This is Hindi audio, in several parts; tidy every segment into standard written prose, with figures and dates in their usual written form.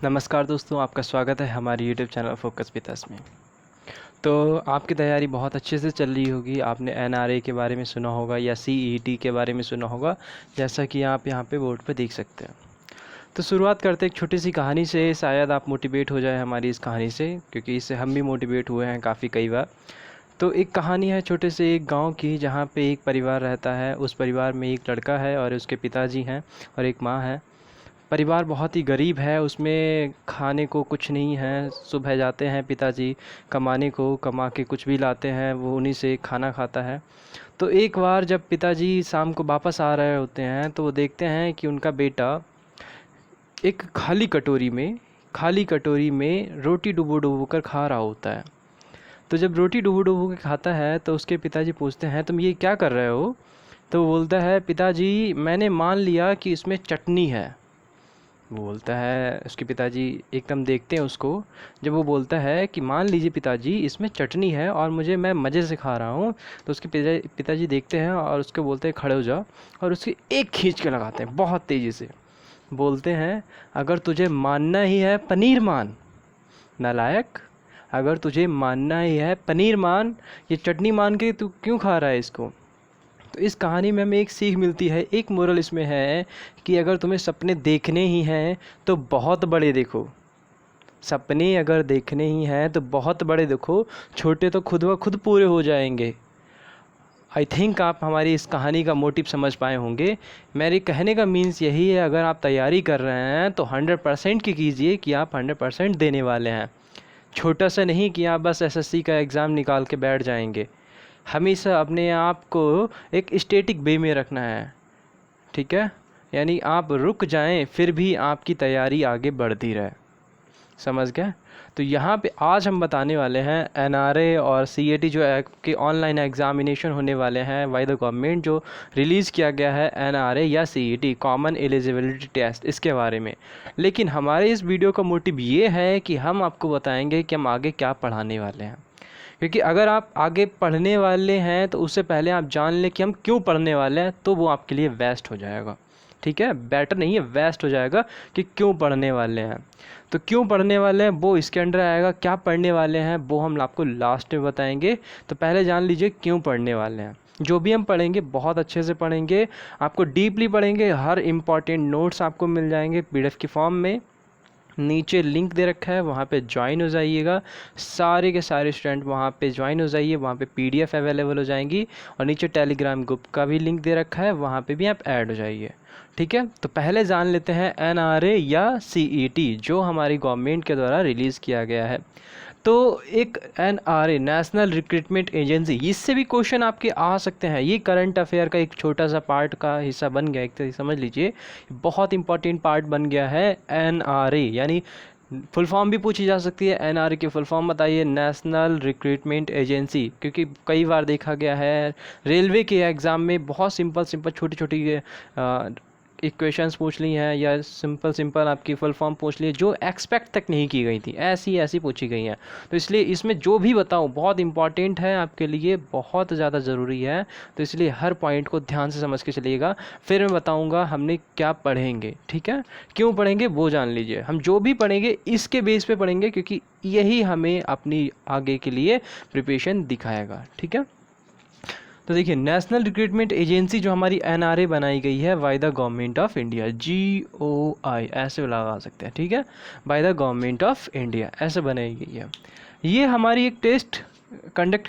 नमस्कार दोस्तों, आपका स्वागत है हमारे यूट्यूब चैनल फोकस पितास में। तो आपकी तैयारी बहुत अच्छे से चल रही होगी। आपने एनआरए के बारे में सुना होगा या सीईटी के बारे में सुना होगा, जैसा कि आप यहाँ पे बोर्ड पे देख सकते हैं। तो शुरुआत करते हैं एक छोटी सी कहानी से। शायद आप मोटिवेट हो जाए हमारी इस कहानी से, क्योंकि इससे हम भी मोटिवेट हुए हैं काफ़ी कई बार। तो एक कहानी है छोटे से एक गांव की, जहाँ पे एक परिवार रहता है। उस परिवार में एक लड़का है और उसके पिताजी हैं और एक माँ है। परिवार बहुत ही गरीब है, उसमें खाने को कुछ नहीं है। सुबह जाते हैं पिताजी कमाने को, कमा के कुछ भी लाते हैं, वो उन्हीं से खाना खाता है। तो एक बार जब पिताजी शाम को वापस आ रहे होते हैं, तो वो देखते हैं कि उनका बेटा एक खाली कटोरी में रोटी डुबो डुबो कर खा रहा होता है। तो जब रोटी डुबो डुबो के खाता है, तो उसके पिताजी पूछते हैं, तुम ये क्या कर रहे हो? तो वो बोलता है, पिताजी मैंने मान लिया कि इसमें चटनी है। वो बोलता है, उसके पिताजी एकदम देखते हैं उसको। जब वो बोलता है कि मान लीजिए पिताजी इसमें चटनी है और मैं मज़े से खा रहा हूँ, तो उसके पिताजी देखते हैं और उसको बोलते हैं खड़े हो जाओ, और उसकी एक खींच के लगाते हैं बहुत तेज़ी से। बोलते हैं, अगर तुझे मानना ही है पनीर मान, नालायक। अगर तुझे मानना ही है पनीर मान, ये चटनी मान के तू क्यों खा रहा है इसको? तो इस कहानी में हमें एक सीख मिलती है, एक मोरल इसमें है कि अगर तुम्हें सपने देखने ही हैं तो बहुत बड़े देखो। सपने अगर देखने ही हैं तो बहुत बड़े देखो, छोटे तो खुद ब खुद पूरे हो जाएंगे। आई थिंक आप हमारी इस कहानी का मोटिव समझ पाए होंगे। मेरे कहने का मीन्स यही है, अगर आप तैयारी कर रहे हैं तो 100% की कीजिए कि आप 100% देने वाले हैं। छोटा सा नहीं कि आप बस एसएससी का एग्ज़ाम निकाल के बैठ जाएंगे। हमेशा अपने आप को एक स्टैटिक वे में रखना है, ठीक है? यानी आप रुक जाएं फिर भी आपकी तैयारी आगे बढ़ती रहे। समझ गए? तो यहाँ पे आज हम बताने वाले हैं एनआरए और सीईटी जो के ऑनलाइन एग्जामिनेशन होने वाले हैं बाय द गवर्नमेंट, जो रिलीज़ किया गया है एनआरए या सीईटी कॉमन एलिजिबिलिटी टेस्ट, इसके बारे में। लेकिन हमारे इस वीडियो का मोटिव ये है कि हम आपको बताएंगे कि हम आगे क्या पढ़ाने वाले हैं। क्योंकि अगर आप आगे पढ़ने वाले हैं तो उससे पहले आप जान लें कि हम क्यों पढ़ने वाले हैं, तो वो आपके लिए बेस्ट हो जाएगा। ठीक है, बेटर नहीं है, बेस्ट हो जाएगा कि क्यों पढ़ने वाले हैं। तो क्यों पढ़ने वाले हैं वो इसके अंडर आएगा, क्या पढ़ने वाले हैं वो हम आपको लास्ट में बताएंगे। तो पहले जान लीजिए क्यों पढ़ने वाले हैं। जो भी हम पढ़ेंगे बहुत अच्छे से पढ़ेंगे, आपको डीपली पढ़ेंगे। हर इम्पॉर्टेंट नोट्स आपको मिल जाएंगे पीडीएफ की फॉर्म में। नीचे लिंक दे रखा है, वहाँ पे ज्वाइन हो जाइएगा। सारे के सारे स्टूडेंट वहाँ पे ज्वाइन हो जाइए, वहाँ पे पीडीएफ अवेलेबल हो जाएंगी। और नीचे टेलीग्राम ग्रुप का भी लिंक दे रखा है, वहाँ पे भी आप ऐड हो जाइए। ठीक है, तो पहले जान लेते हैं एनआरए या सीईटी, जो हमारी गवर्नमेंट के द्वारा रिलीज़ किया गया है। तो एक एनआरए नेशनल रिक्रूटमेंट एजेंसी, इससे भी क्वेश्चन आपके आ सकते हैं। ये करंट अफेयर का एक छोटा सा पार्ट का हिस्सा बन गया, एक तरह समझ लीजिए बहुत इंपॉर्टेंट पार्ट बन गया है एनआरए। यानी फुल फॉर्म भी पूछी जा सकती है, एनआरए की फुल फॉर्म बताइए, नेशनल रिक्रूटमेंट एजेंसी। क्योंकि कई बार देखा गया है रेलवे के एग्ज़ाम में बहुत सिंपल सिंपल छोटी छोटी इक्वेशंस पूछ ली हैं, या सिंपल सिंपल आपकी फुल फॉर्म पूछ ली, जो एक्सपेक्ट तक नहीं की गई थी, ऐसी ऐसी पूछी गई हैं। तो इसलिए इसमें जो भी बताऊँ बहुत इंपॉर्टेंट है आपके लिए, बहुत ज़्यादा ज़रूरी है। तो इसलिए हर पॉइंट को ध्यान से समझ के चलिएगा। फिर मैं बताऊँगा हमने क्या पढ़ेंगे, ठीक है? क्यों पढ़ेंगे वो जान लीजिए। हम जो भी पढ़ेंगे इसके बेस पे पढ़ेंगे, क्योंकि यही हमें अपनी आगे के लिए प्रिपरेशन दिखाएगा, ठीक है? तो देखिए, नेशनल रिक्रूटमेंट एजेंसी जो हमारी एनआरए बनाई गई है by the government of India, GOI ऐसे लगा सकते हैं, ठीक है? By the government of India ऐसे बनाई गई है। ये हमारी एक टेस्ट कंडक्ट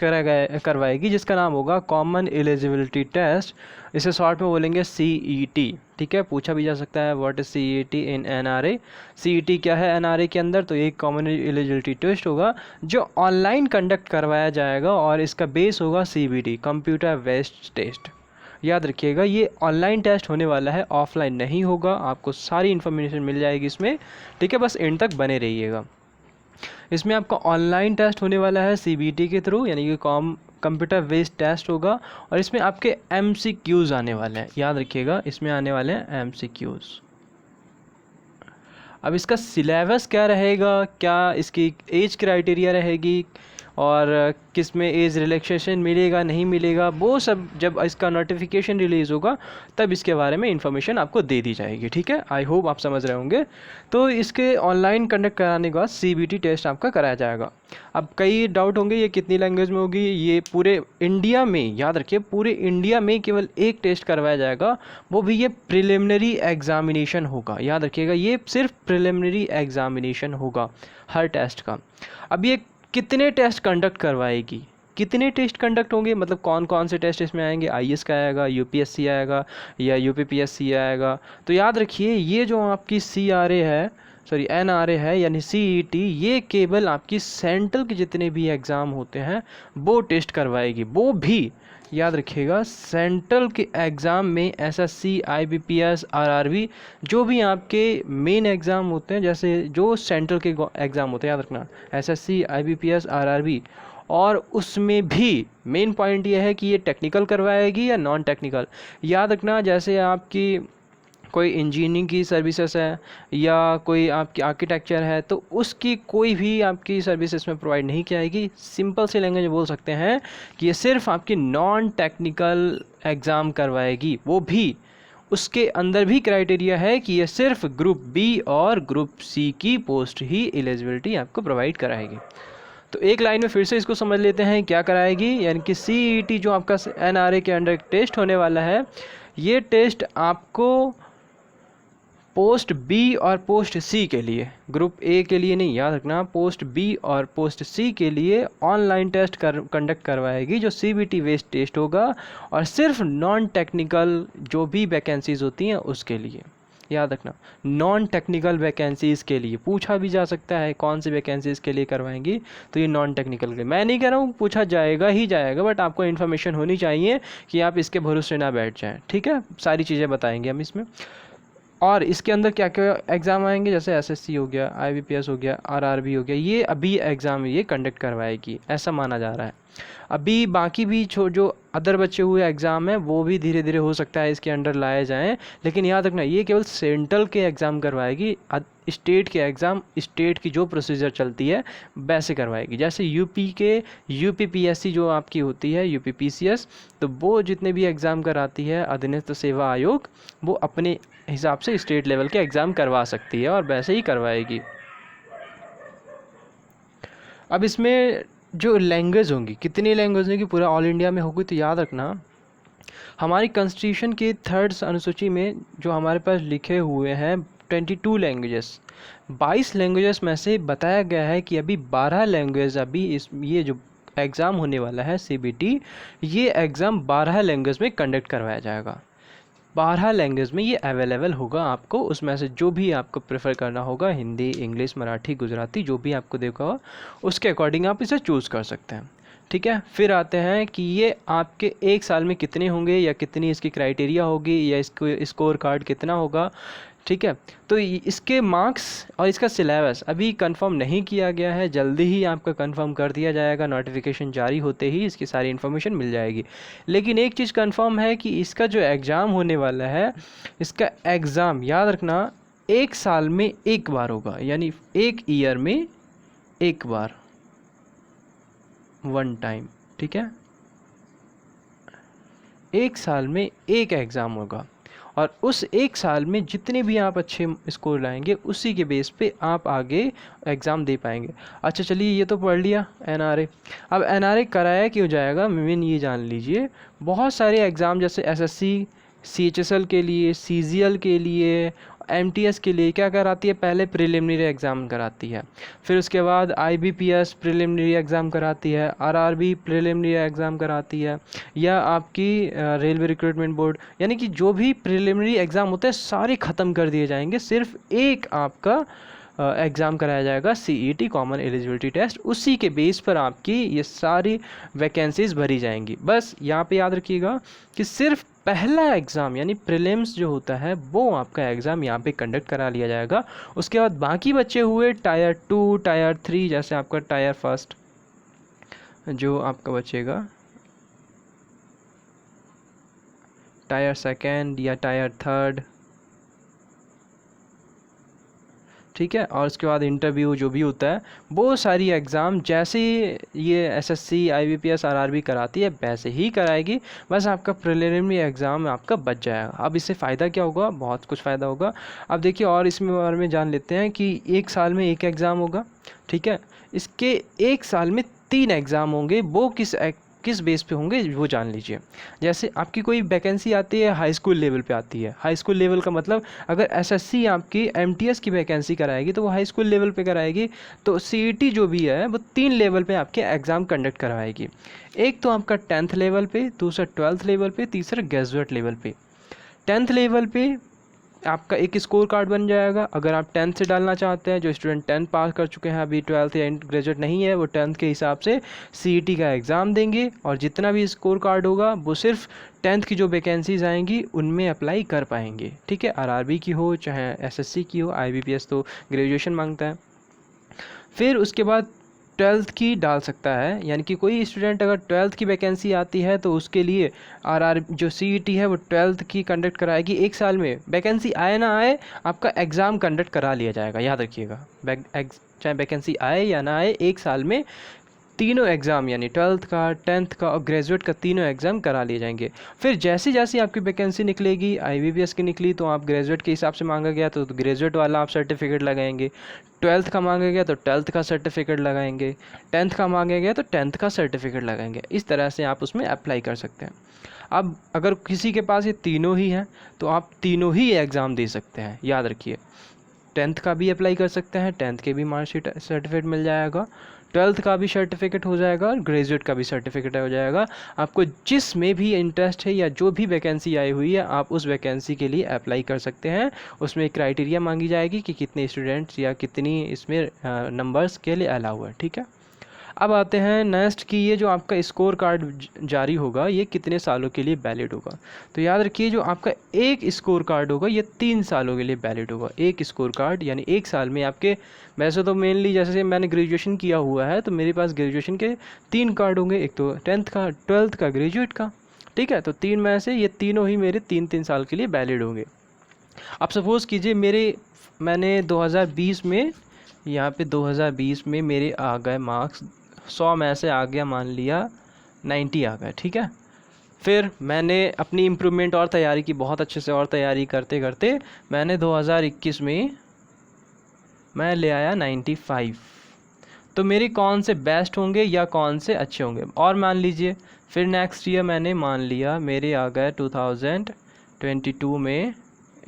करवाएगी, जिसका नाम होगा कॉमन एलिजिबिलिटी टेस्ट। इसे शॉर्ट में बोलेंगे सीईटी, ठीक है? पूछा भी जा सकता है what is CET in NRA. CET क्या है एनआरए के अंदर? तो एक कॉमन एलिजिबिलिटी टेस्ट होगा जो ऑनलाइन कंडक्ट करवाया जाएगा, और इसका बेस होगा सीबीटी, कंप्यूटर बेस्ड टेस्ट। याद रखिएगा, ये ऑनलाइन टेस्ट होने वाला है, ऑफलाइन नहीं होगा। आपको सारी इन्फॉर्मेशन मिल जाएगी इसमें, ठीक है? बस एंड तक बने रहिएगा। इसमें आपका ऑनलाइन टेस्ट होने वाला है सीबीटी के थ्रू, यानी कि कंप्यूटर बेस्ड टेस्ट होगा। और इसमें आपके एमसीक्यूज़ आने वाले हैं, याद रखिएगा इसमें आने वाले हैं एमसीक्यूज़। अब इसका सिलेबस क्या रहेगा, क्या इसकी एज क्राइटेरिया रहेगी, और किस में एज रिलैक्सेशन मिलेगा नहीं मिलेगा, वो सब जब इसका नोटिफिकेशन रिलीज़ होगा तब इसके बारे में इन्फॉर्मेशन आपको दे दी जाएगी। ठीक है, आई होप आप समझ रहे होंगे। तो इसके ऑनलाइन कंडक्ट कराने के बाद CBT टेस्ट आपका कराया जाएगा। अब कई डाउट होंगे ये कितनी लैंग्वेज में होगी। ये पूरे इंडिया में, याद रखिए, पूरे इंडिया में केवल एक टेस्ट करवाया जाएगा, वो भी ये प्रिलिमिनरी एग्जामिनेशन होगा। याद रखिएगा, ये सिर्फ प्रिलिमिनरी एग्जामिनेशन होगा हर टेस्ट का। अब ये कितने टेस्ट कंडक्ट करवाएगी, कितने टेस्ट कंडक्ट होंगे, मतलब कौन कौन से टेस्ट इसमें आएंगे, IAS का आएगा, UPSC आएगा या UPPSC आएगा। तो याद रखिए, ये जो आपकी CRA है, सॉरी NRA है, यानी CET, ये केवल आपकी सेंट्रल के जितने भी एग्ज़ाम होते हैं वो टेस्ट करवाएगी। वो भी याद रखिएगा, सेंट्रल के एग्ज़ाम में SSC, IBPS, RRB, जो भी आपके मेन एग्ज़ाम होते हैं, जैसे जो सेंट्रल के एग्ज़ाम होते हैं, याद रखना, SSC, IBPS, RRB। और उसमें भी मेन पॉइंट ये है कि ये टेक्निकल करवाएगी या नॉन टेक्निकल। याद रखना, जैसे आपकी कोई इंजीनियरिंग की सर्विसेज है या कोई आपकी आर्किटेक्चर है, तो उसकी कोई भी आपकी सर्विस इसमें प्रोवाइड नहीं की जाएगी। सिंपल सी लैंग्वेज में बोल सकते हैं कि ये सिर्फ आपकी नॉन टेक्निकल एग्ज़ाम करवाएगी। वो भी उसके अंदर भी क्राइटेरिया है कि ये सिर्फ ग्रुप B और ग्रुप C की पोस्ट ही एलिजिबिलिटी आपको प्रोवाइड कराएगी। तो एक लाइन में फिर से इसको समझ लेते हैं क्या कराएगी। यानी कि CET जो आपका NRA के अंडर टेस्ट होने वाला है, ये टेस्ट आपको पोस्ट B और पोस्ट C के लिए, ग्रुप A के लिए नहीं, याद रखना, पोस्ट B और पोस्ट C के लिए ऑनलाइन टेस्ट कंडक्ट करवाएगी, जो CBT बेस्ड टेस्ट होगा, और सिर्फ नॉन टेक्निकल जो भी वैकेंसीज़ होती हैं उसके लिए। याद रखना, नॉन टेक्निकल वैकेंसीज़ के लिए पूछा भी जा सकता है कौन सी वैकेंसीज़ के लिए करवाएंगी, तो ये नॉन टेक्निकल के। मैं नहीं कह रहा हूँ पूछा जाएगा ही जाएगा, बट आपको इन्फॉर्मेशन होनी चाहिए कि आप इसके भरोसे ना बैठ जाएं। ठीक है, सारी चीज़ें बताएंगे हम इसमें। और इसके अंदर क्या क्या एग्ज़ाम आएंगे, जैसे SSC हो गया, IBPS हो गया, RRB हो गया, ये अभी एग्ज़ाम ये कंडक्ट करवाएगी, ऐसा माना जा रहा है। अभी बाकी भी जो अदर बचे हुए एग्ज़ाम हैं वो भी धीरे धीरे हो सकता है इसके अंडर लाए जाएं, लेकिन याद रखना, ये केवल सेंट्रल के एग्ज़ाम करवाएगी। स्टेट के एग्ज़ाम, स्टेट की जो प्रोसीजर चलती है वैसे करवाएगी। जैसे यूपी के UPPSC जो आपकी होती है, UPPCS, तो वो जितने भी एग्ज़ाम कराती है अधीनस्थ सेवा आयोग, वो अपने हिसाब से स्टेट लेवल के एग्ज़ाम करवा सकती है और वैसे ही करवाएगी। अब इसमें जो लैंग्वेज होंगी, कितनी लैंग्वेज होंगी, पूरा ऑल इंडिया में होगी। तो याद रखना, हमारी कॉन्स्टिट्यूशन के 3rd अनुसूची में जो हमारे पास लिखे हुए हैं 22 लैंग्वेजेस, 22 लैंग्वेजेस में से बताया गया है कि अभी 12 लैंग्वेज, अभी ये जो एग्ज़ाम होने वाला है CBT, ये एग्ज़ाम 12 लैंग्वेज में कंडक्ट करवाया जाएगा। 12 लैंग्वेज में ये अवेलेबल होगा आपको, उसमें से जो भी आपको प्रेफर करना होगा, हिंदी, इंग्लिश, मराठी, गुजराती, जो भी आपको देखा हो उसके अकॉर्डिंग आप इसे चूज़ कर सकते हैं। ठीक है, फिर आते हैं कि ये आपके एक साल में कितने होंगे या कितनी इसकी क्राइटेरिया होगी या इसको स्कोर कार्ड कितना होगा। ठीक है, तो इसके मार्क्स और इसका सिलेबस अभी कंफर्म नहीं किया गया है, जल्दी ही आपका कंफर्म कर दिया जाएगा। नोटिफिकेशन जारी होते ही इसकी सारी इन्फॉर्मेशन मिल जाएगी। लेकिन एक चीज़ कंफर्म है कि इसका जो एग्ज़ाम होने वाला है, इसका एग्ज़ाम याद रखना एक साल में एक बार होगा, यानी एक ईयर में एक बार, 1 टाइम। ठीक है, एक साल में एक एग्ज़ाम होगा, और उस एक साल में जितने भी आप अच्छे स्कोर लाएंगे उसी के बेस पे आप आगे एग्ज़ाम दे पाएंगे। अच्छा चलिए, ये तो पढ़ लिया NRA। अब NRA कराया क्यों जाएगा, मेन ये जान लीजिए। बहुत सारे एग्ज़ाम जैसे SSC, CHSL के लिए, CGL के लिए, MTS के लिए क्या कराती है, पहले प्रिलिमिनरी एग्ज़ाम कराती है, फिर उसके बाद IBPS प्रिलिमिनरी एग्ज़ाम कराती है, RRB प्रिलिमिनरी एग्ज़ाम कराती है, या आपकी रेलवे रिक्रूटमेंट बोर्ड, यानी कि जो भी प्रिलिमिनरी एग्ज़ाम होते हैं सारे ख़त्म कर दिए जाएंगे। सिर्फ एक आपका एग्ज़ाम कराया जाएगा, CET कॉमन एलिजिबिलिटी टेस्ट, उसी के बेस पर आपकी ये सारी वैकेंसीज़ भरी जाएंगी। बस यहाँ पे याद रखिएगा कि सिर्फ पहला एग्ज़ाम यानी प्रीलिम्स जो होता है वो आपका एग्ज़ाम यहाँ पे कंडक्ट करा लिया जाएगा। उसके बाद बाकी बचे हुए टायर 2, टायर 3, जैसे आपका टायर 1 जो आपका बचेगा, टायर 2 या टायर 3, ठीक है। और उसके बाद इंटरव्यू जो भी होता है, वो सारी एग्ज़ाम जैसे ये एसएससी, आईबीपीएस, आरआरबी कराती है वैसे ही कराएगी, बस आपका प्रिलिमिनरी एग्ज़ाम आपका बच जाएगा। अब इससे फ़ायदा क्या होगा? बहुत कुछ फ़ायदा होगा। अब देखिए और इसमें बारे में जान लेते हैं कि एक साल में एक एग्ज़ाम होगा, ठीक है। इसके एक साल में 3 एग्ज़ाम होंगे, वो किस बेस पे होंगे वो जान लीजिए। जैसे आपकी कोई वैकेंसी आती है हाई स्कूल लेवल पे आती है, हाई स्कूल लेवल का मतलब अगर एसएससी आपकी एमटीएस की वैकेंसी कराएगी तो वो हाई स्कूल लेवल पे कराएगी, तो सीईटी जो भी है वो 3 लेवल पे आपके एग्ज़ाम कंडक्ट करवाएगी। एक तो आपका 10th लेवल पे, दूसरा 12th लेवल पे, तीसरा ग्रेजुएट लेवल पे। 10th लेवल पे आपका एक स्कोर कार्ड बन जाएगा। अगर आप 10th से डालना चाहते हैं, जो स्टूडेंट 10th पास कर चुके हैं, अभी 12th या ग्रेजुएट नहीं है, वो 10th के हिसाब से सीईटी का एग्ज़ाम देंगे और जितना भी स्कोर कार्ड होगा वो सिर्फ 10th की जो वैकेंसीज आएंगी उनमें अप्लाई कर पाएंगे, ठीक है। आरआरबी की हो चाहे एसएससी की हो, आईबीपीएस तो ग्रेजुएशन मांगता है। फिर उसके बाद 12th की डाल सकता है, यानी कि कोई स्टूडेंट अगर 12th की वैकेंसी आती है तो उसके लिए आरआर जो सीईटी है वो 12th की कंडक्ट कराएगी। एक साल में वैकेंसी आए ना आए आपका एग्ज़ाम कंडक्ट करा लिया जाएगा, याद रखिएगा। चाहे वैकेंसी आए या ना आए, एक साल में तीनों एग्ज़ाम यानी 12th का, 10th का और ग्रेजुएट का तीनों एग्ज़ाम करा लिए जाएंगे। फिर जैसे जैसे आपकी वैकेंसी निकलेगी, आईबीपीएस की निकली तो आप ग्रेजुएट के हिसाब से मांगा गया तो ग्रेजुएट वाला आप सर्टिफिकेट लगाएंगे, 12th का मांगा गया तो 12th का सर्टिफिकेट लगाएंगे, 10th का मांगा गया तो 10th का सर्टिफिकेट लगाएंगे। इस तरह से आप उसमें अप्लाई कर सकते हैं। अब अगर किसी के पास ये तीनों ही हैं तो आप तीनों ही एग्ज़ाम दे सकते हैं, याद रखिए। 10th का भी अप्लाई कर सकते हैं, 10th के भी मार्कशीट सर्टिफिकेट मिल जाएगा, 12th का भी सर्टिफिकेट हो जाएगा और ग्रेजुएट का भी सर्टिफिकेट हो जाएगा। आपको जिस में भी इंटरेस्ट है या जो भी वैकेंसी आई हुई है आप उस वैकेंसी के लिए अप्लाई कर सकते हैं। उसमें एक क्राइटेरिया मांगी जाएगी कि कितने स्टूडेंट्स या कितनी इसमें नंबर्स के लिए अलाउ है, ठीक है। अब आते हैं नेक्स्ट कि ये जो आपका स्कोर कार्ड जारी होगा ये कितने सालों के लिए वैलिड होगा। तो याद रखिए जो आपका एक स्कोर कार्ड होगा ये 3 सालों के लिए वैलिड होगा। एक स्कोर कार्ड यानी एक साल में आपके, वैसे तो मेनली जैसे मैंने ग्रेजुएशन किया हुआ है तो मेरे पास ग्रेजुएशन के 3 कार्ड होंगे, एक तो 10th का, 12th का, ग्रेजुएट का, ठीक है। तो 3 में से ये तीनों ही मेरे 3-3 साल के लिए वैलिड होंगे। अब सपोज़ कीजिए मैंने 2020 में, यहाँ पे 2020 में मेरे आ गए मार्क्स 100 में से आ गया, मान लिया 90 आ गए, ठीक है। फिर मैंने अपनी इम्प्रूवमेंट और तैयारी की, बहुत अच्छे से और तैयारी करते करते मैंने 2021 में मैं ले आया 95। तो मेरे कौन से बेस्ट होंगे या कौन से अच्छे होंगे। और मान लीजिए फिर नेक्स्ट ईयर मैंने मान लिया मेरे आ गए 2022 में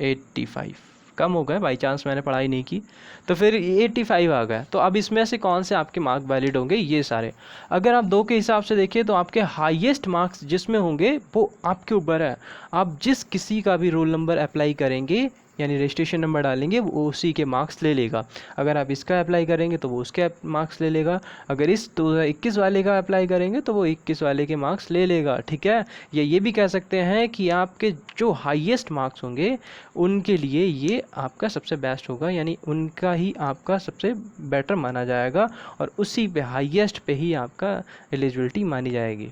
85, कम हो गए बाई चांस मैंने पढ़ाई नहीं की, तो फिर 85 आ गया। तो अब इसमें से कौन से आपके मार्क वैलिड होंगे, ये सारे। अगर आप 2 के हिसाब से देखिए तो आपके हाईएस्ट मार्क्स जिसमें होंगे वो आपके ऊपर है। आप जिस किसी का भी रोल नंबर अप्लाई करेंगे यानी रजिस्ट्रेशन नंबर डालेंगे वो उसी के मार्क्स ले लेगा। अगर आप इसका अप्लाई करेंगे तो वो उसके मार्क्स ले लेगा, अगर इस 2021 वाले का अप्लाई करेंगे तो वो 21 वाले के मार्क्स ले लेगा, ठीक है। ये भी कह सकते हैं कि आपके जो हाईएस्ट मार्क्स होंगे उनके लिए ये आपका सबसे बेस्ट होगा, यानी उनका ही आपका सबसे बेटर माना जाएगा और उसी पे हाईएस्ट पे ही आपका एलिजिबिलिटी मानी जाएगी,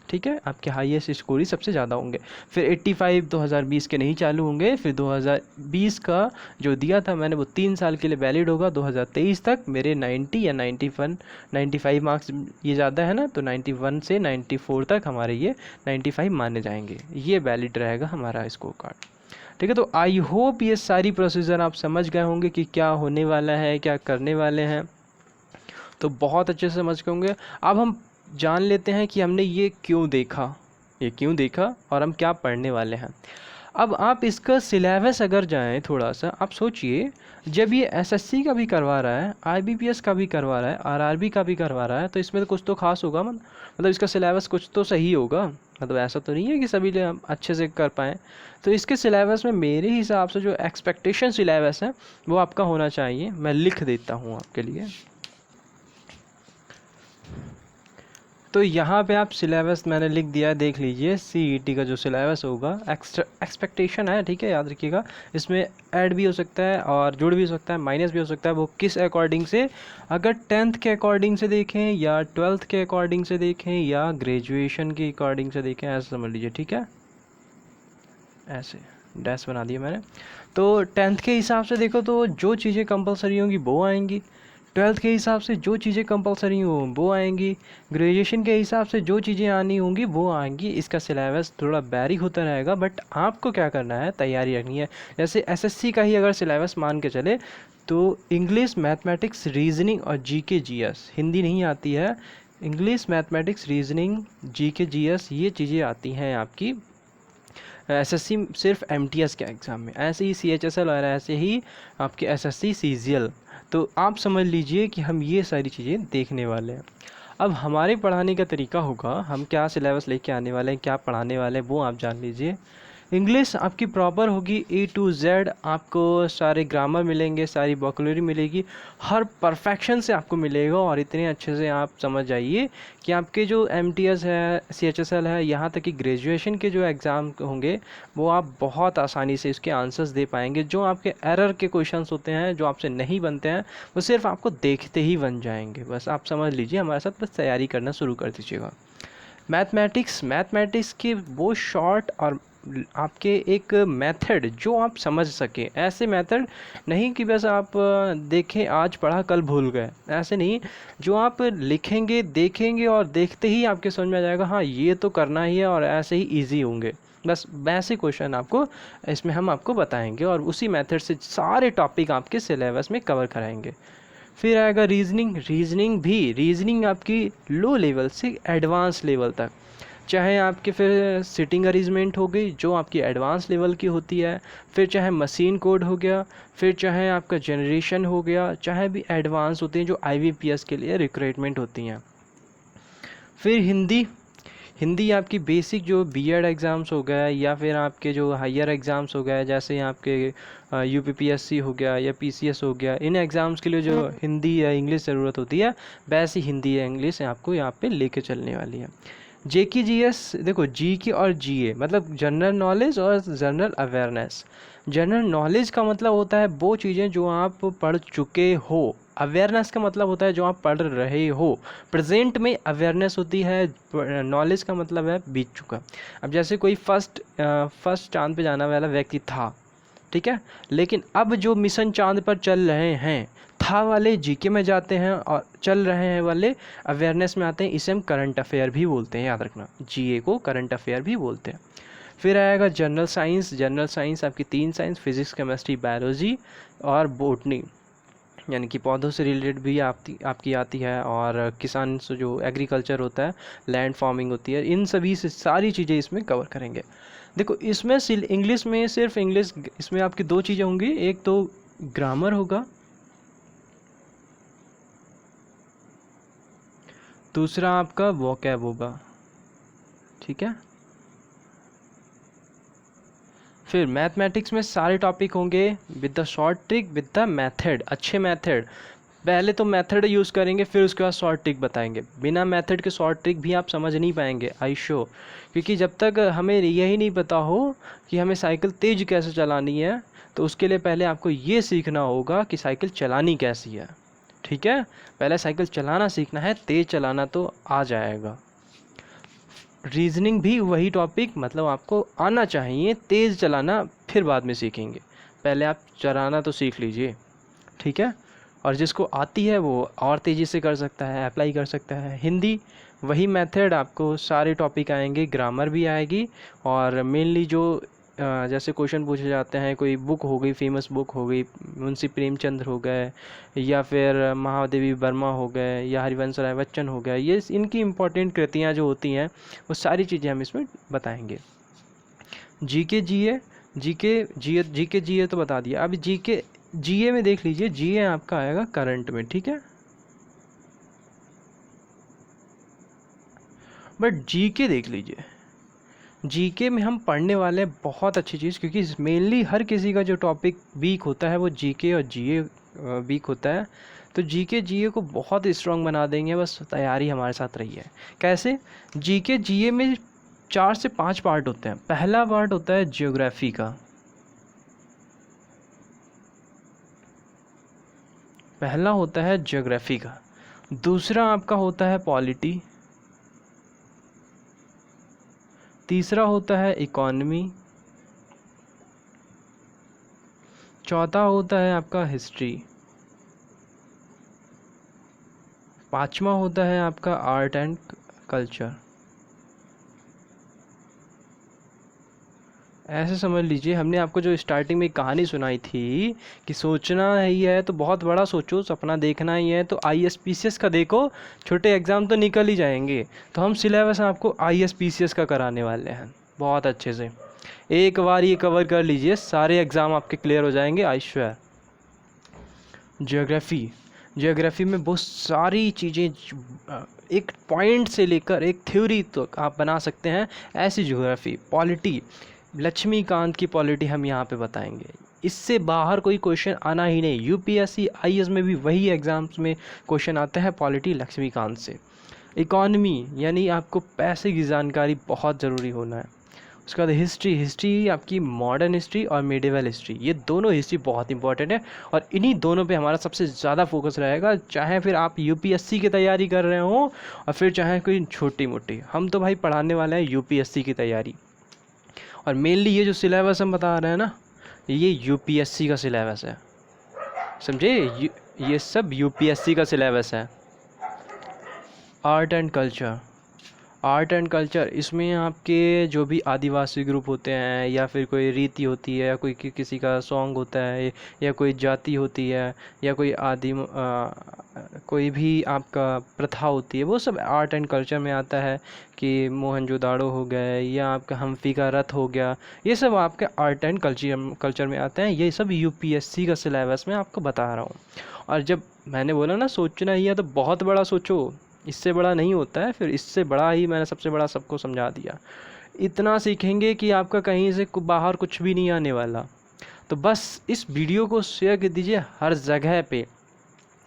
ठीक है। आपके हाईएस्ट स्कोर ही सबसे ज़्यादा होंगे। फिर 85 2020 के नहीं चालू होंगे, फिर 2020 का जो दिया था मैंने वो 3 साल के लिए वैलिड होगा। 2023 तक मेरे 90 या 91 95 मार्क्स ये ज़्यादा है ना, तो 91 से 94 तक हमारे ये 95 माने जाएंगे, ये वैलिड रहेगा हमारा स्कोर कार्ड, ठीक है। तो आई होप ये सारी प्रोसीजर आप समझ गए होंगे कि क्या होने वाला है, क्या करने वाले हैं, तो बहुत अच्छे से समझ गए होंगे। अब हम जान लेते हैं कि हमने ये क्यों देखा और हम क्या पढ़ने वाले हैं। अब आप इसका सिलेबस अगर जाएं थोड़ा सा, आप सोचिए जब ये एसएससी का भी करवा रहा है, आईबीपीएस का भी करवा रहा है, आरआरबी का भी करवा रहा है, तो इसमें तो कुछ तो खास होगा, मतलब इसका सिलेबस कुछ तो सही होगा। मतलब ऐसा तो नहीं है कि सभी लोग अच्छे से कर पाएँ। तो इसके सिलेबस में मेरे हिसाब से जो एक्सपेक्टेशन सिलेबस है वो आपका होना चाहिए, मैं लिख देता हूँ आपके लिए। तो यहाँ पे आप सिलेबस मैंने लिख दिया है, देख लीजिए। सीईटी का जो सिलेबस होगा एक्सपेक्टेशन है, ठीक है, याद रखिएगा। इसमें ऐड भी हो सकता है और जुड़ भी हो सकता है, माइनस भी हो सकता है, वो किस अकॉर्डिंग से, अगर 10th के अकॉर्डिंग से देखें या 12th के अकॉर्डिंग से देखें या ग्रेजुएशन के अकॉर्डिंग से देखें, ऐसा समझ लीजिए, ठीक है। ऐसे डैश बना दिया मैंने। तो 10th के हिसाब से देखो तो जो चीज़ें कंपलसरी होंगी वो आएंगी, 12th के हिसाब से जो चीज़ें कंपलसरी हों वो आएंगी, ग्रेजुएशन के हिसाब से जो चीज़ें आनी होंगी वो आएंगी। इसका सिलेबस थोड़ा बैरी होता रहेगा, बट आपको क्या करना है, तैयारी रखनी है। जैसे एसएससी का ही अगर सिलेबस मान के चले तो इंग्लिश, मैथमेटिक्स, रीजनिंग और जीके जीएस, हिंदी नहीं आती है, English, mathematics, reasoning, GK GS ये चीज़ें आती हैं आपकी एसएससी सिर्फ एमटीएस के एग्ज़ाम में। ऐसे ही सीएचएसएल और ऐसे ही आपके एसएससी सीजीएल। तो आप समझ लीजिए कि हम ये सारी चीज़ें देखने वाले हैं। अब हमारे पढ़ाने का तरीका होगा, हम क्या सिलेबस लेके आने वाले हैं, क्या पढ़ाने वाले हैं वो आप जान लीजिए। इंग्लिश आपकी प्रॉपर होगी A to Z, आपको सारे ग्रामर मिलेंगे, सारी वोकैबुलरी मिलेगी, हर परफेक्शन से आपको मिलेगा। और इतने अच्छे से आप समझ जाइए कि आपके जो MTS है, CHSL है, यहाँ तक कि ग्रेजुएशन के जो एग्ज़ाम होंगे वो आप बहुत आसानी से इसके आंसर्स दे पाएंगे। जो आपके एरर के क्वेश्चंस होते हैं, जो आपसे नहीं बनते हैं, वो सिर्फ आपको देखते ही बन जाएंगे। बस आप समझ लीजिए, हमारे साथ बस तैयारी करना शुरू कर दीजिएगा। मैथमेटिक्स की वो शॉर्ट और आपके एक मेथड जो आप समझ सके, ऐसे मेथड नहीं कि बस आप देखें आज पढ़ा कल भूल गए, ऐसे नहीं। जो आप लिखेंगे, देखेंगे और देखते ही आपके समझ में आ जाएगा, हाँ ये तो करना ही है, और ऐसे ही इजी होंगे। बस वैसे क्वेश्चन आपको इसमें हम आपको बताएंगे और उसी मेथड से सारे टॉपिक आपके सिलेबस में कवर कराएंगे। फिर आएगा रीजनिंग आपकी लो लेवल से एडवांस लेवल तक, चाहे आपके फिर सिटिंग अरेंजमेंट हो गई जो आपकी एडवांस लेवल की होती है, फिर चाहे मशीन कोड हो गया, फिर चाहे आपका जनरेशन हो गया, चाहे भी एडवांस होती हैं जो IBPS के लिए रिक्रूटमेंट होती हैं। फिर हिंदी आपकी बेसिक जो बीएड एग्ज़ाम्स हो गए या फिर आपके जो हायर एग्ज़ाम्स हो गए, जैसे आपके UPPSC हो गया या PCS हो गया, इन एग्ज़ाम्स के लिए जो हिंदी या इंग्लिश ज़रूरत होती है, वैसी हिंदी या इंग्लिश आपको यहाँ पे लेके चलने वाली है। जेके जीएस देखो, जीके और जीए मतलब जनरल नॉलेज और जनरल अवेयरनेस। जनरल नॉलेज का मतलब होता है वो चीज़ें जो आप पढ़ चुके हो, अवेयरनेस का मतलब होता है जो आप पढ़ रहे हो, प्रेजेंट में अवेयरनेस होती है, नॉलेज का मतलब है बीत चुका। अब जैसे कोई फर्स्ट चांद पे जाने वाला व्यक्ति था, ठीक है, लेकिन अब जो मिशन चांद पर चल रहे हैं, था वाले जीके में जाते हैं और चल रहे हैं वाले अवेयरनेस में आते हैं। इसे हम करंट अफेयर भी बोलते हैं, याद रखना, जीए को करंट अफेयर भी बोलते हैं। फिर आएगा जनरल साइंस आपकी 3 साइंस, फिजिक्स, केमिस्ट्री, बायोलॉजी और बॉटनी, यानी कि पौधों से रिलेटेड भी आपकी आती है, और किसान से जो एग्रीकल्चर होता है, लैंड फार्मिंग होती है, इन सभी से सारी चीज़ें इसमें कवर करेंगे। देखो इसमें इंग्लिश में सिर्फ इंग्लिश, इसमें आपकी 2 चीज़ें होंगी, एक तो ग्रामर होगा, दूसरा आपका वोकैब होगा, ठीक है। फिर मैथमेटिक्स में सारे टॉपिक होंगे with the short trick, with the method, अच्छे मेथड। पहले तो मेथड यूज़ करेंगे, फिर उसके बाद शॉर्ट ट्रिक बताएंगे। बिना मेथड के शॉर्ट ट्रिक भी आप समझ नहीं पाएंगे, आई शो। क्योंकि जब तक हमें यही नहीं पता हो कि हमें साइकिल तेज कैसे चलानी है, तो उसके लिए पहले आपको ये सीखना होगा कि साइकिल चलानी कैसी है, ठीक है। पहले साइकिल चलाना सीखना है, तेज़ चलाना तो आ जाएगा। रीजनिंग भी वही टॉपिक, मतलब आपको आना चाहिए, तेज़ चलाना फिर बाद में सीखेंगे, पहले आप चलाना तो सीख लीजिए, ठीक है। और जिसको आती है वो और तेज़ी से कर सकता है, अप्लाई कर सकता है। हिंदी वही मेथड, आपको सारे टॉपिक आएंगे, ग्रामर भी आएगी, और मेनली जो जैसे क्वेश्चन पूछे जाते हैं, कोई बुक हो गई, फेमस बुक हो गई, मुंशी प्रेमचंद हो गए, या फिर महादेवी वर्मा हो गए, या हरिवंश राय बच्चन हो गया, ये इनकी इम्पोर्टेंट कृतियाँ जो होती हैं वो सारी चीज़ें हम इसमें बताएंगे। जीके जीए तो बता दिया। अब जीए में देख लीजिए, जीए आपका आएगा करंट में, ठीक है। बट जीके देख लीजिए, जीके में हम पढ़ने वाले हैं बहुत अच्छी चीज़, क्योंकि मेनली हर किसी का जो टॉपिक वीक होता है वो जीके और जीए वीक होता है। तो जीके जीए को बहुत स्ट्रांग बना देंगे, बस तैयारी हमारे साथ रही है। कैसे? जीके जीए में 4 से 5 पार्ट होते हैं। पहला पार्ट होता है ज्योग्राफी का, पहला होता है ज्योग्राफी का। दूसरा आपका होता है पॉलिटी, तीसरा होता है इकॉनमी, चौथा होता है आपका हिस्ट्री। पांचवा होता है आपका आर्ट एंड कल्चर। ऐसे समझ लीजिए, हमने आपको जो स्टार्टिंग में कहानी सुनाई थी कि सोचना ही है तो बहुत बड़ा सोचो, सपना देखना ही है तो ISPCS का देखो, छोटे एग्ज़ाम तो निकल ही जाएंगे। तो हम सिलेबस आपको ISPCS का कराने वाले हैं बहुत अच्छे से। एक बार ये कवर कर लीजिए, सारे एग्ज़ाम आपके क्लियर हो जाएंगे, आई श्योर। जियोग्राफी में बहुत सारी चीज़ें, एक पॉइंट से लेकर एक थ्योरी तक आप बना सकते हैं, ऐसी ज्योग्राफी। पॉलिटी, लक्ष्मीकांत की पॉलिटी हम यहाँ पे बताएंगे। इससे बाहर कोई क्वेश्चन आना ही नहीं। UPSC IAS में भी वही एग्ज़ाम्स में क्वेश्चन आते हैं पॉलिटी लक्ष्मीकांत से। इकॉनमी यानी आपको पैसे की जानकारी बहुत ज़रूरी होना है। उसके बाद हिस्ट्री आपकी मॉडर्न हिस्ट्री और मिडिवल हिस्ट्री, ये दोनों हिस्ट्री बहुत इंपॉर्टेंट है और इन्हीं दोनों पे हमारा सबसे ज़्यादा फोकस रहेगा। चाहे फिर आप UPSC की तैयारी कर रहे हो और फिर चाहे कोई छोटी मोटी, हम तो भाई पढ़ाने वाले हैं UPSC की तैयारी। और मेनली ये जो सिलेबस हम बता रहे हैं ना, ये UPSC का सिलेबस है, समझे? ये सब UPSC का सिलेबस है। आर्ट एंड कल्चर इसमें आपके जो भी आदिवासी ग्रुप होते हैं, या फिर कोई रीति होती है, या कोई किसी का सॉन्ग होता है, या कोई जाति होती है, या कोई कोई भी आपका प्रथा होती है, वो सब आर्ट एंड कल्चर में आता है। कि मोहनजोदाड़ो हो गए, या आपका हम्फी का रथ हो गया, ये सब आपके आर्ट एंड कल्चर में आते हैं। ये सब UPSC का सिलेबस में आपको बता रहा हूँ। और जब मैंने बोला ना सोचना ही है तो बहुत बड़ा सोचो, इससे बड़ा नहीं होता है, फिर इससे बड़ा ही मैंने सबसे बड़ा सबको समझा दिया। इतना सीखेंगे कि आपका कहीं से बाहर कुछ भी नहीं आने वाला। तो बस इस वीडियो को शेयर कर दीजिए हर जगह पे।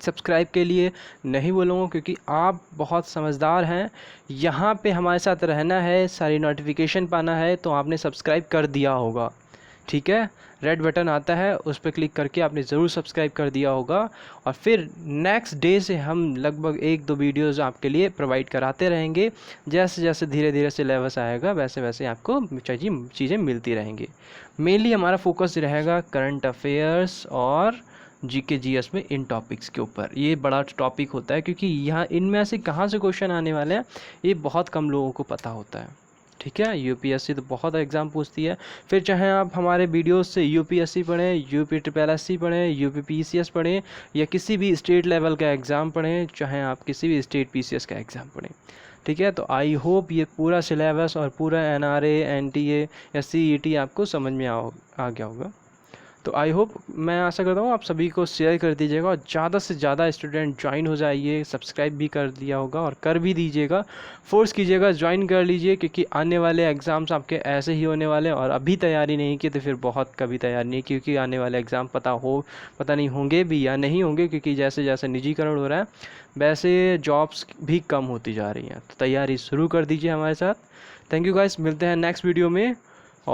सब्सक्राइब के लिए नहीं बोलूँगा क्योंकि आप बहुत समझदार हैं, यहाँ पे हमारे साथ रहना है, सारी नोटिफिकेशन पाना है, तो आपने सब्सक्राइब कर दिया होगा, ठीक है? रेड बटन आता है, उस पर क्लिक करके आपने ज़रूर सब्सक्राइब कर दिया होगा। और फिर नेक्स्ट डे से हम लगभग 1-2 वीडियोज़ आपके लिए प्रोवाइड कराते रहेंगे। जैसे जैसे धीरे धीरे सिलेबस आएगा वैसे वैसे आपको चीज़ें मिलती रहेंगी। मेनली हमारा फोकस रहेगा करंट अफेयर्स और GK GS में इन टॉपिक्स के ऊपर। ये बड़ा टॉपिक होता है क्योंकि यहाँ इनमें से कहाँ से क्वेश्चन आने वाले हैं ये बहुत कम लोगों को पता होता है, ठीक है? UPSC तो बहुत एग्ज़ाम पूछती है। फिर चाहे आप हमारे वीडियोस से UPSC पढ़ें, UPSSC पढ़ें, UPPCS पढ़ें, या किसी भी स्टेट लेवल का एग्ज़ाम पढ़ें, चाहे आप किसी भी स्टेट PCS का एग्ज़ाम पढ़ें, ठीक है? तो आई होप ये पूरा सिलेबस और पूरा NRA NTA या CET आपको समझ में आ गया होगा। तो आई होप, मैं आशा करता हूँ आप सभी को शेयर कर दीजिएगा और ज़्यादा से ज़्यादा स्टूडेंट ज्वाइन हो जाइए। सब्सक्राइब भी कर दिया होगा और कर भी दीजिएगा, फोर्स कीजिएगा, ज्वाइन कर लीजिए, क्योंकि आने वाले एग्ज़ाम्स आपके ऐसे ही होने वाले हैं। और अभी तैयारी नहीं की तो फिर बहुत कभी तैयारी नहीं, क्योंकि आने वाले एग्ज़ाम पता नहीं होंगे भी या नहीं होंगे, क्योंकि जैसे जैसे निजीकरण हो रहा है वैसे जॉब्स भी कम होती जा रही हैं। तो तैयारी शुरू कर दीजिए हमारे साथ। थैंक यू गाइस, मिलते हैं नेक्स्ट वीडियो में।